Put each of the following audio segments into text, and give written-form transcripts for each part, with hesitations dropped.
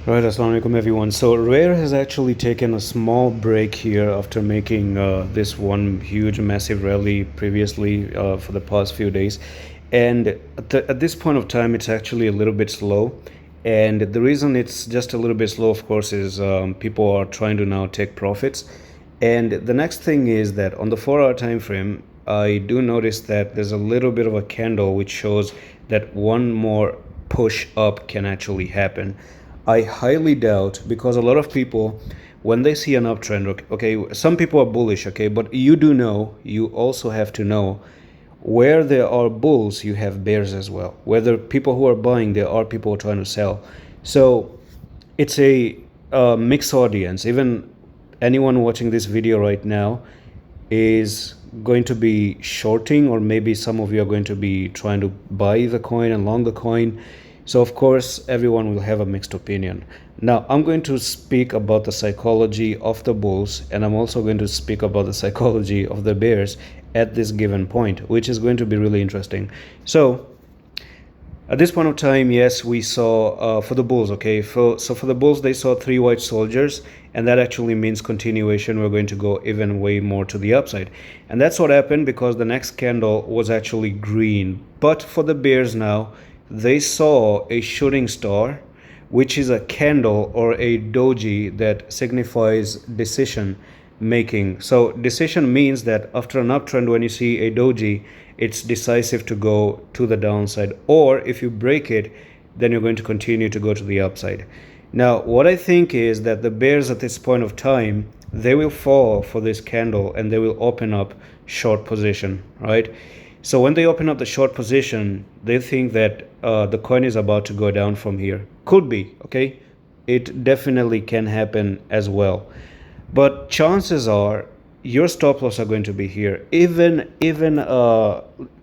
Right, assalamu alaikum everyone. So Rare has actually taken a small break here after making this one huge massive rally previously for the past few days. And at this point of time, it's actually a little bit slow. And the reason it's just a little bit slow, of course, is people are trying to now take profits. And the next thing is that on the 4 hour time frame, I do notice that there's a little bit of a candle which shows that one more push up can actually happen. I highly doubt, because a lot of people, when they see an uptrend, okay, some people are bullish, okay, but you also have to know where there are bulls, you have bears as well. Whether people who are buying, there are people trying to sell. So it's a mixed audience. Even anyone watching this video right now is going to be shorting, or maybe some of you are going to be trying to buy the coin and long the coin. So of course everyone will have a mixed opinion. Now I'm going to speak about the psychology of the bulls, and I'm also going to speak about the psychology of the bears at this given point, which is going to be really interesting. So at this point of time, yes, we saw for the bulls, okay, so for the bulls, they saw 3 white soldiers, and that actually means continuation. We're going to go even way more to the upside, and that's what happened because the next candle was actually green. But for the bears now, they saw a shooting star, which is a candle or a doji that signifies decision making. So decision means that after an uptrend, when you see a doji, it's decisive to go to the downside, or if you break it, then you're going to continue to go to the upside. Now what I think is that the bears at this point of time, they will fall for this candle and they will open up short position, right? So when they open up the short position, they think that the coin is about to go down from here. Could be, okay? It definitely can happen as well. But chances are your stop loss are going to be here.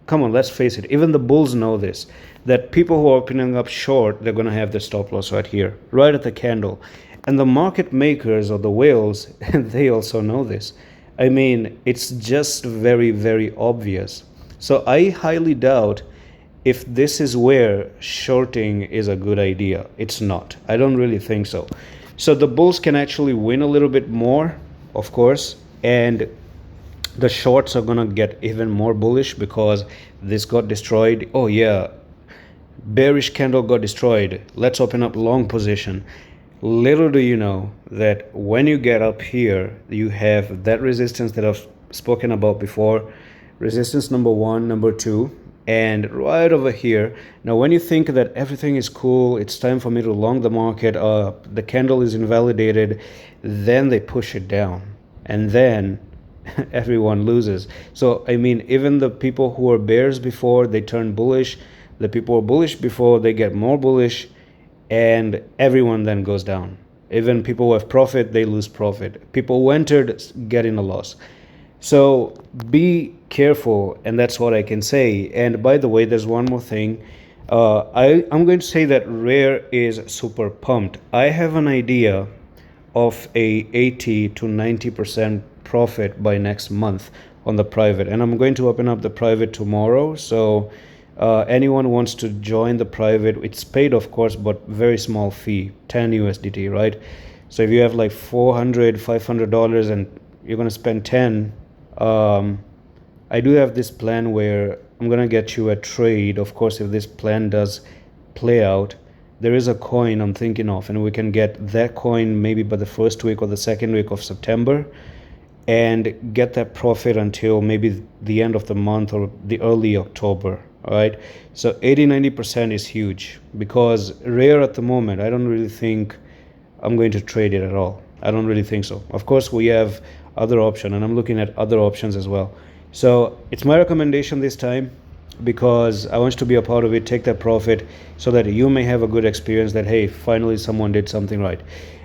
Come on, let's face it, even the bulls know this, that people who are opening up short, they're going to have the stop loss right here, right at the candle. And the market makers or the whales, they also know this. I mean, it's just very, very obvious. So I highly doubt if this is where shorting is a good idea. It's not. I don't really think so. So the bulls can actually win a little bit more, of course, and the shorts are gonna get even more bullish because this got destroyed. Oh yeah, bearish candle got destroyed. Let's open up long position. Little do you know that when you get up here, you have that resistance that I've spoken about before. Resistance number 1, number 2, and right over here. Now when you think that everything is cool, it's time for me to long the market, the candle is invalidated, then they push it down, and then everyone loses. So I mean, even the people who were bears before, they turn bullish. The people who were bullish before, they get more bullish, and everyone then goes down. Even people who have profit, they lose profit. People who entered get in a loss. So be careful, and that's what I can say. And by the way, there's one more thing. I'm going to say that Rare is super pumped. I have an idea of a 80 to 90% profit by next month on the private, and I'm going to open up the private tomorrow. So anyone wants to join the private, it's paid of course, but very small fee, 10 USDT, right? So if you have like $400-$500 and you're going to spend 10, I do have this plan where I'm gonna get you a trade. Of course, if this plan does play out, there is a coin I'm thinking of, and we can get that coin maybe by the first week or the second week of September, and get that profit until maybe the end of the month or the early October. All right, so 80-90% is huge, because Rare at the moment, I don't really think I'm going to trade it at all. I don't really think so. Of course, we have other option, and I'm looking at other options as well. So it's my recommendation this time, because I want you to be a part of it. Take that profit so that you may have a good experience that, hey, finally someone did something right.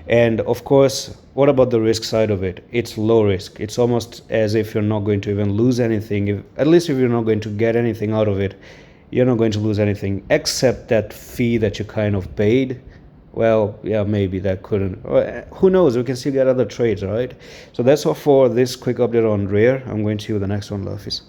And of course, what about the risk side of it? It's low risk. It's almost as if you're not going to even lose anything. At least if you're not going to get anything out of it, you're not going to lose anything except that fee that you kind of paid. Well, yeah, maybe that couldn't, who knows, we can still get other trades. All right, so that's all for this quick update on Rare. I'm going to see you in the next one. Love, peace.